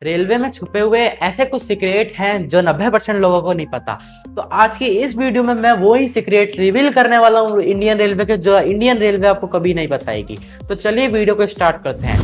Railway में छुपे हुए ऐसे कुछ सीक्रेट हैं जो 90% लोगों को नहीं पता। तो आज की इस वीडियो में मैं वो ही सीक्रेट रिवील करने वाला हूँ इंडियन रेलवे के, जो इंडियन रेलवे आपको कभी नहीं बताएगी। तो चलिए वीडियो को स्टार्ट करते हैं।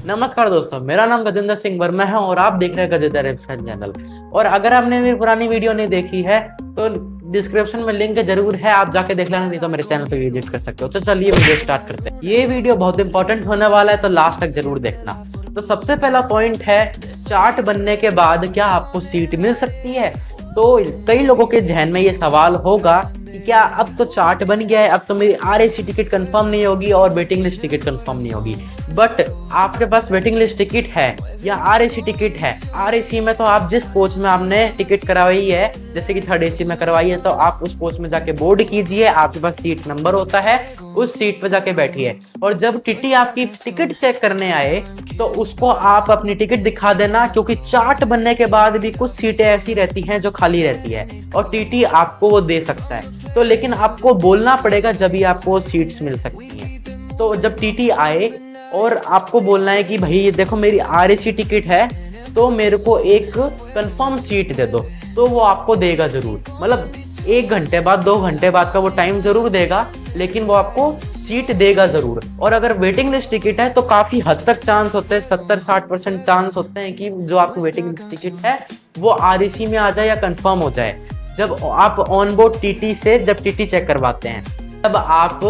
नमस्कार दोस्तों, मेरा नाम गजेंद्र सिंह वर्मा है और आप देख रहे हैं गजेंद्र रेफरेंस चैनल। और अगर आपने मेरी पुरानी वीडियो नहीं देखी है तो डिस्क्रिप्शन में लिंक जरूर है, आप जाके देख लेना, नहीं तो मेरे चैनल पे विजिट कर सकते हो। तो चलिए वीडियो स्टार्ट करते हैं। ये वीडियो बहुत इंपॉर्टेंट होने वाला है, तो लास्ट तक जरूर देखना। तो सबसे पहला पॉइंट है, चार्ट बनने के बाद क्या आपको सीट मिल सकती है? तो कई लोगों के जहन में ये सवाल होगा कि क्या अब तो चार्ट बन गया है, अब तो मेरी आरएसी टिकट कंफर्म नहीं होगी और वेटिंग लिस्ट टिकट कंफर्म नहीं होगी। बट आपके पास वेटिंग लिस्ट टिकट है या आरएसी टिकट है। आरएसी में तो आप जिस कोच में आपने टिकट करवाई है, जैसे कि थर्ड एसी में करवाई है, तो आप उस कोच में जाके बोर्ड कीजिए, आपके पास सीट नंबर होता है, उस सीट पर जाके बैठिए। और जब टीटी आपकी टिकट चेक करने आए तो उसको आप अपनी टिकट दिखा देना, क्योंकि चार्ट बनने के बाद भी कुछ सीटें ऐसी रहती हैं जो खाली रहती है और टीटी आपको वो दे सकता है। तो लेकिन आपको बोलना पड़ेगा जब ही आपको सीट्स मिल सकती हैं। तो जब टीटी आए और आपको बोलना है कि भाई ये देखो मेरी आरएसी टिकट है, तो मेरे को एक कंफर्म सीट दे दो, तो वो आपको देगा जरूर। मतलब 1 घंटे बाद 2 घंटे बाद का वो टाइम जरूर देगा, लेकिन वो आपको सीट देगा जरूर। और अगर वेटिंग लिस्ट टिकट है तो काफी हद तक चांस होते हैं, 70-60% चांस होते हैं कि जो आपकी वेटिंग लिस्ट टिकट है वो आरएसी में आ जाए या कंफर्म हो जाए। जब आप ऑन बोर्ड टीटी से जब टीटी चेक करवाते हैं, तब आप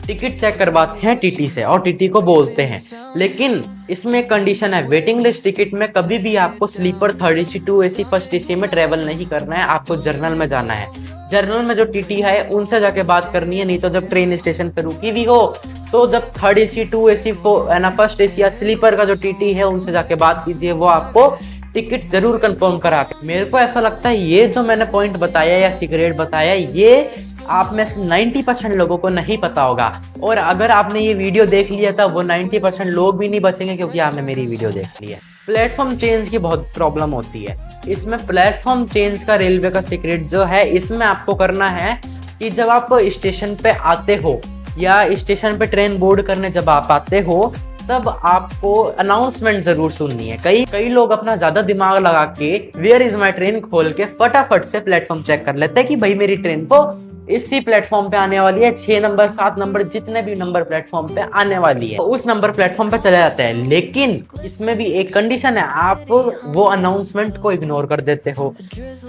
टिकट चेक करवाते हैं टीटी से और टीटी को बोलते हैं। लेकिन इसमें एक कंडीशन है, वेटिंग लिस्ट टिकट में कभी भी आपको sleeper, third AC, 2 AC, first AC में ट्रेवल नहीं करना है, आपको जर्नल में जाना है। जर्नल में जो टीटी है उनसे जाके बात करनी है, नहीं तो जब ट्रेन स्टेशन पे रुकी हुई हो तो जब third AC, 2 AC, first AC या स्लीपर का जो टीटी है उनसे जाके बात कीजिए, वो आपको टिकट जरूर कंफर्म करा के। मेरे को ऐसा लगता है ये जो मैंने पॉइंट बताया या सीक्रेट बताया, ये आप में से 90% लोगों को नहीं पता होगा। और अगर आपने ये वीडियो देख लिया था, वो 90% लोग भी नहीं बचेंगे, क्योंकि आपने मेरी वीडियो देख ली है। प्लेटफॉर्म चेंज की बहुत प्रॉब्लम होती है। इसमें प्लेटफॉर्म चेंज का रेलवे का सीक्रेट जो है, इसमें आपको करना है कि जब आप स्टेशन पे आते हो या स्टेशन पे ट्रेन बोर्ड करने जब आप आते हो, तब आपको अनाउंसमेंट जरूर सुननी है। कई लोग अपना ज्यादा दिमाग लगा के वेयर इज माई ट्रेन खोल के फटाफट से प्लेटफॉर्म चेक कर लेते हैं कि भाई मेरी ट्रेन तो इसी प्लेटफॉर्म पे आने वाली है, 6 नंबर 7 नंबर जितने भी नंबर प्लेटफॉर्म पे आने वाली है, तो उस नंबर प्लेटफॉर्म पे चले जाते हैं। लेकिन इसमें भी एक कंडीशन है, आप वो अनाउंसमेंट को इग्नोर कर देते हो।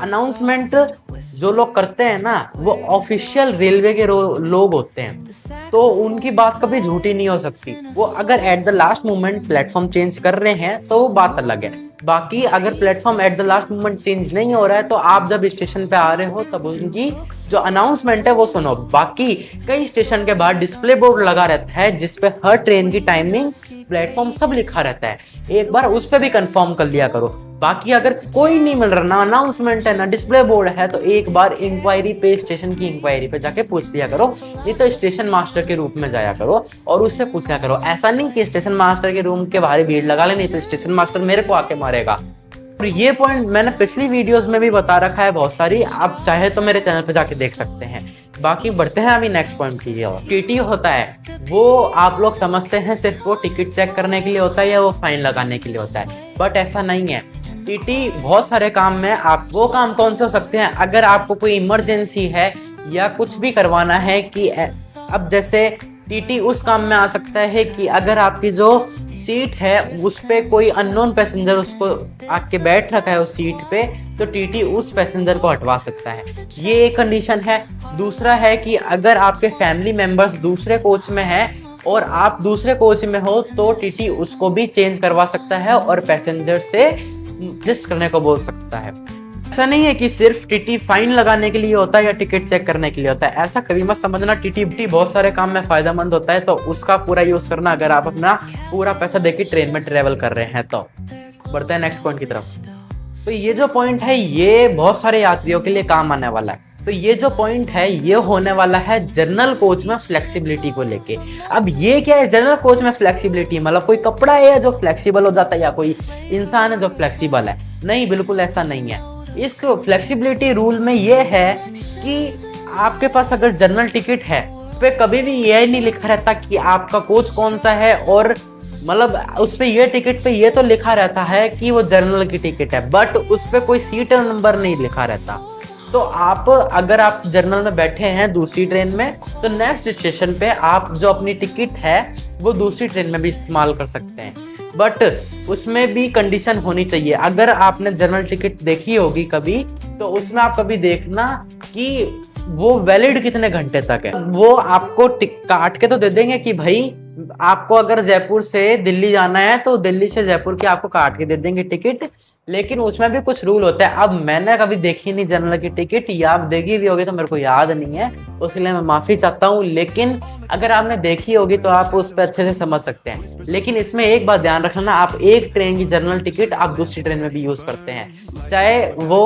अनाउंसमेंट जो लोग करते हैं ना, वो ऑफिशियल रेलवे के लोग होते हैं, तो उनकी बात कभी झूठी नहीं हो सकती। वो अगर at the last moment platform change कर रहे हैं तो वो बात अलग है। बाकी अगर platform at the last moment change नहीं हो रहा है, तो आप जब स्टेशन पे आ रहे हो तब उनकी जो अनाउंसमेंट है वो सुनो। बाकी कई स्टेशन के बाहर डिस्प्ले बोर्ड लगा रहता है जिसपे हर ट्रेन की टाइमिंग, प्लेटफॉर्म सब लिखा रहता है, एक बार उस पर भी कंफर्म कर लिया करो। बाकी अगर कोई नहीं मिल रहा, ना अनाउंसमेंट है ना डिस्प्ले बोर्ड है, तो एक बार इंक्वायरी पे, स्टेशन की इंक्वायरी पे जाके पूछ लिया करो, नहीं तो स्टेशन मास्टर के रूप में जाया करो और उससे पूछ लिया करो। ऐसा नहीं कि स्टेशन मास्टर के रूम के बाहर भीड़ लगा ले, नहीं तो स्टेशन मास्टर मेरे को आके मारेगा। और ये पॉइंट मैंने पिछली वीडियोस में भी बता रखा है बहुत सारी, आप चाहे तो मेरे चैनल पे जाके देख सकते हैं। बाकी बढ़ते हैं अभी नेक्स्ट पॉइंट की। टीटी होता है वो आप लोग समझते हैं सिर्फ वो टिकट चेक करने के लिए होता है या वो फाइन लगाने के लिए होता है, बट ऐसा नहीं है। टीटी बहुत सारे काम में, आप वो काम कौन से हो सकते हैं, अगर आपको कोई इमरजेंसी है या कुछ भी करवाना है कि अब जैसे टीटी उस काम में आ सकता है कि अगर आपकी जो सीट है उस पे कोई अननोन पैसेंजर उसको आके बैठ रखा है उस सीट पे, तो टीटी उस पैसेंजर को हटवा सकता है। ये एक कंडीशन है। दूसरा है कि अगर आपके फैमिली मेंबर्स दूसरे कोच में है और आप दूसरे कोच में हो, तो टीटी उसको भी चेंज करवा सकता है और पैसेंजर से एडजस्ट करने को बोल सकता है। ऐसा नहीं है कि सिर्फ टीटी फाइन लगाने के लिए होता है या टिकट चेक करने के लिए होता है, ऐसा कभी मत समझना। टीटी बहुत सारे काम में फायदेमंद होता है, तो उसका पूरा यूज करना अगर आप अपना पूरा पैसा देके ट्रेन में ट्रेवल कर रहे हैं। तो बढ़ते हैं नेक्स्ट पॉइंट की तरफ। तो ये जो पॉइंट है ये बहुत सारे यात्रियों के लिए काम आने वाला है। तो ये जो पॉइंट है ये होने वाला है जनरल कोच में फ्लेक्सिबिलिटी को लेके। अब ये क्या है जनरल कोच में फ्लेक्सिबिलिटी, मतलब कोई कपड़ा है जो फ्लेक्सिबल हो जाता है या कोई इंसान है जो फ्लेक्सिबल है? नहीं, बिल्कुल ऐसा नहीं है। इस फ्लेक्सिबिलिटी रूल में ये है कि आपके पास अगर जनरल टिकट है पे कभी भी ये नहीं लिखा रहता कि आपका कोच कौन सा है और मतलब उस पे ये टिकट पे ये तो लिखा रहता है कि वो जनरल की टिकट है, बट उस पे कोई सीट नंबर नहीं लिखा रहता। तो आप अगर आप जनरल में बैठे हैं दूसरी ट्रेन में, तो नेक्स्ट स्टेशन पे आप जो अपनी टिकट है वो दूसरी ट्रेन में भी इस्तेमाल कर सकते हैं, बट उसमें भी कंडीशन होनी चाहिए। अगर आपने जनरल टिकट देखी होगी कभी, तो उसमें आप कभी देखना कि वो वैलिड कितने घंटे तक है। वो आपको काट के तो दे देंगे कि भाई आपको अगर जयपुर से दिल्ली जाना है तो दिल्ली से जयपुर की आपको काट के दे देंगे टिकट, लेकिन उसमें भी कुछ रूल होता है। अब मैंने कभी देखी नहीं जनरल की टिकट, या आप देखी भी होगी तो मेरे को याद नहीं है, उसके लिए मैं माफी चाहता हूँ। लेकिन अगर आपने देखी होगी तो आप उस पर अच्छे से समझ सकते हैं। लेकिन इसमें एक बात ध्यान रखना, आप एक ट्रेन की जनरल टिकट आप दूसरी ट्रेन में भी यूज करते हैं, चाहे वो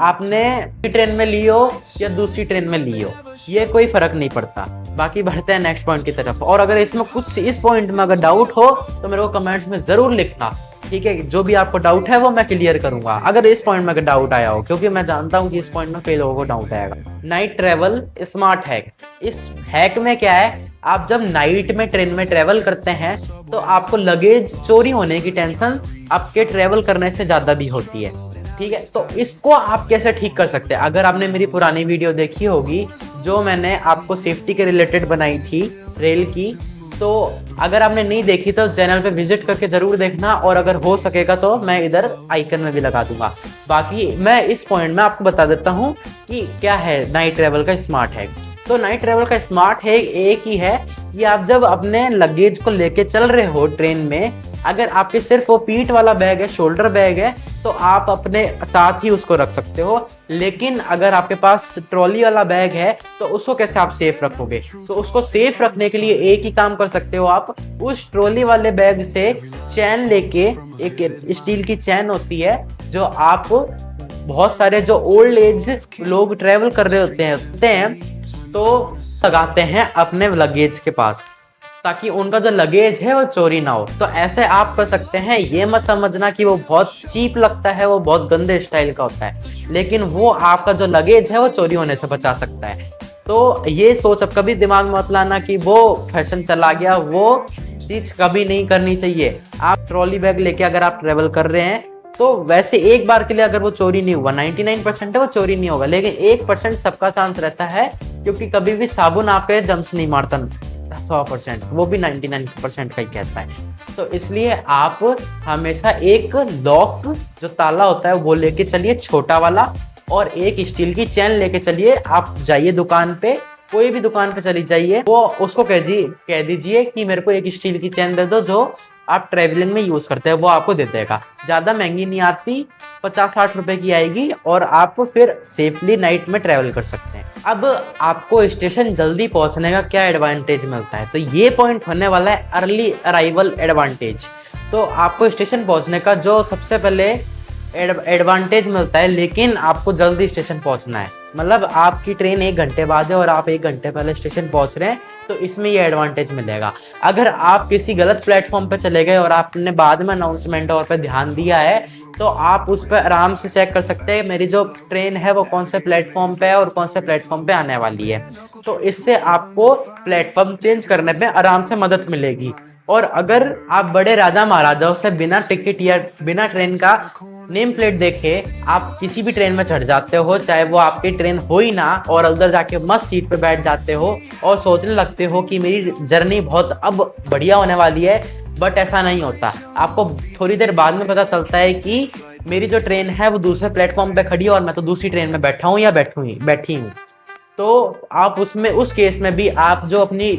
आपने ट्रेन में ली हो या दूसरी ट्रेन में ली हो, ये कोई फर्क नहीं पड़ता। बाकी बढ़ते हैं नेक्स्ट पॉइंट की तरफ। और अगर इसमें कुछ इस पॉइंट में अगर डाउट हो तो मेरे को कमेंट्स में जरूर लिखना, ठीक है। जो भी आपको डाउट है वो मैं क्लियर करूंगा, अगर इस पॉइंट में अगर डाउट आया हो, क्योंकि मैं जानता हूं कि इस पॉइंट में कई लोगों को डाउट आएगा। Night travel smart hack. इस हैक में क्या है, आप जब नाइट में ट्रेन में ट्रेवल करते हैं तो आपको लगेज चोरी होने की टेंशन आपके ट्रेवल करने से ज्यादा भी होती है, ठीक है। तो इसको आप कैसे ठीक कर सकते हैं, अगर आपने मेरी पुरानी वीडियो देखी होगी जो मैंने आपको सेफ्टी के रिलेटेड बनाई थी रेल की, तो अगर आपने नहीं देखी तो चैनल पे विजिट करके जरूर देखना, और अगर हो सकेगा तो मैं इधर आइकन में भी लगा दूंगा। बाकी मैं इस पॉइंट में आपको बता देता हूँ कि क्या है नाइट ट्रेवल का स्मार्ट हैक। तो नाइट ट्रेवल का स्मार्ट हैक एक ही है कि आप जब अपने लगेज को लेके चल रहे हो ट्रेन में, अगर आपके सिर्फ वो पीठ वाला बैग है, शोल्डर बैग है, तो आप अपने साथ ही उसको रख सकते हो। लेकिन अगर आपके पास ट्रॉली वाला बैग है तो उसको कैसे आप सेफ रखोगे, तो उसको सेफ रखने के लिए एक ही काम कर सकते हो, आप उस ट्रॉली वाले बैग से चैन लेके, एक स्टील की चैन होती है जो आप बहुत सारे जो ओल्ड एज लोग ट्रेवल कर रहे होते हैं तो लगाते हैं अपने लगेज के पास, ताकि उनका जो लगेज है वो चोरी ना हो। तो ऐसे आप कर सकते हैं। ये मत समझना कि वो बहुत चीप लगता है, वो बहुत गंदे स्टाइल का होता है, लेकिन वो आपका जो लगेज है वो चोरी होने से बचा सकता है। तो ये सोच अब कभी दिमाग में मत लाना कि वो फैशन चला गया, वो चीज कभी नहीं करनी चाहिए। आप ट्रॉली बैग लेके अगर आप ट्रेवल कर रहे हैं तो वैसे एक बार के लिए अगर वो चोरी नहीं हुआ, 99% है वो चोरी नहीं होगा, लेकिन 1% सबका चांस रहता है, क्योंकि कभी भी साबुन आप पे जम्स नहीं मारता 100%, वो भी 99% का ही कहता है। तो इसलिए आप हमेशा एक लॉक जो ताला होता है वो लेके चलिए, छोटा वाला, और एक स्टील की चैन लेके चलिए। आप जाइए दुकान पे, कोई भी दुकान पे चली जाइए, वो उसको कह दीजिए कि मेरे को एक स्टील की चैन दे दो जो आप ट्रेवलिंग में यूज करते हैं, वो आपको दे देगा। ज्यादा महंगी नहीं आती, 50-60 रुपए की आएगी, और आप फिर सेफली नाइट में ट्रेवल कर सकते हैं। अब आपको स्टेशन जल्दी पहुंचने का क्या एडवांटेज मिलता है, तो ये पॉइंट होने वाला है अर्ली अराइवल एडवांटेज। तो आपको स्टेशन पहुंचने का जो सबसे पहले एडवांटेज मिलता है, लेकिन आपको जल्दी स्टेशन पहुंचना है, मतलब आपकी ट्रेन 1 घंटे बाद है और आप 1 घंटे पहले स्टेशन पहुंच रहे हैं, तो इसमें ये एडवांटेज मिलेगा। अगर आप किसी गलत प्लेटफॉर्म पे चले गए और आपने बाद में अनाउंसमेंट और पे ध्यान दिया है, तो आप उस पर आराम से चेक कर सकते हैं मेरी जो ट्रेन है वो कौन से प्लेटफॉर्म पे है और कौन से प्लेटफॉर्म पे आने वाली है। तो इससे आपको प्लेटफॉर्म चेंज करने पे आराम से मदद मिलेगी। और अगर आप बड़े राजा महाराजाओं से बिना टिकट या बिना ट्रेन का नेम प्लेट देखे आप किसी भी ट्रेन में चढ़ जाते हो, चाहे वो आपकी ट्रेन हो ही ना, और उधर जाके मस्त सीट पे बैठ जाते हो और सोचने लगते हो कि मेरी जर्नी बहुत अब बढ़िया होने वाली है, बट ऐसा नहीं होता। आपको थोड़ी देर बाद में पता चलता है कि मेरी जो ट्रेन है वो दूसरे प्लेटफॉर्म पे खड़ी है और मैं तो दूसरी ट्रेन में बैठा हूँ या बैठी हूँ। तो आप उसमें उस केस में भी आप जो अपनी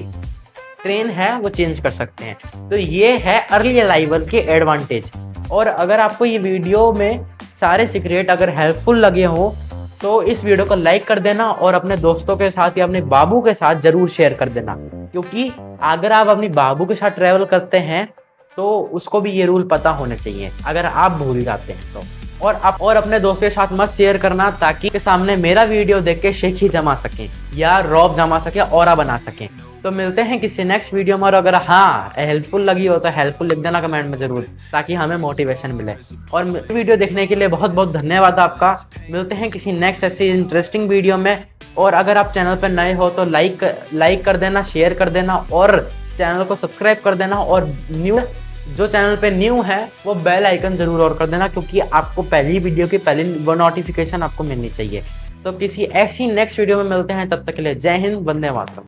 ट्रेन है वो चेंज कर सकते हैं। तो ये है अर्ली अराइवल के एडवांटेज। और अगर आपको ये वीडियो में सारे सीक्रेट अगर हेल्पफुल लगे हो तो इस वीडियो को लाइक कर देना और अपने दोस्तों के साथ या अपने बाबू के साथ जरूर शेयर कर देना, क्योंकि अगर आप अपनी बाबू के साथ ट्रैवल करते हैं तो उसको भी ये रूल पता होने चाहिए, अगर आप भूल जाते हैं तो। और अपने दोस्तों के साथ मत शेयर करना, ताकि के सामने मेरा वीडियो देख के शेखी जमा सकें या रौब जमा सके, ऑरा बना सकें। तो मिलते हैं किसी नेक्स्ट वीडियो में। और अगर हाँ हेल्पफुल लगी हो तो हेल्पफुल लिख देना कमेंट में जरूर, ताकि हमें मोटिवेशन मिले। और वीडियो देखने के लिए बहुत बहुत धन्यवाद आपका। मिलते हैं किसी नेक्स्ट ऐसी इंटरेस्टिंग वीडियो में। और अगर आप चैनल पर नए हो तो लाइक कर देना, शेयर कर देना और चैनल को सब्सक्राइब कर देना, और न्यू जो चैनल पे न्यू है वो बेल आइकन जरूर और कर देना, क्योंकि आपको पहली वीडियो की पहली वो नोटिफिकेशन आपको मिलनी चाहिए। तो किसी ऐसी नेक्स्ट वीडियो में मिलते हैं, तब तक के लिए जय हिंद, वंदे मातरम।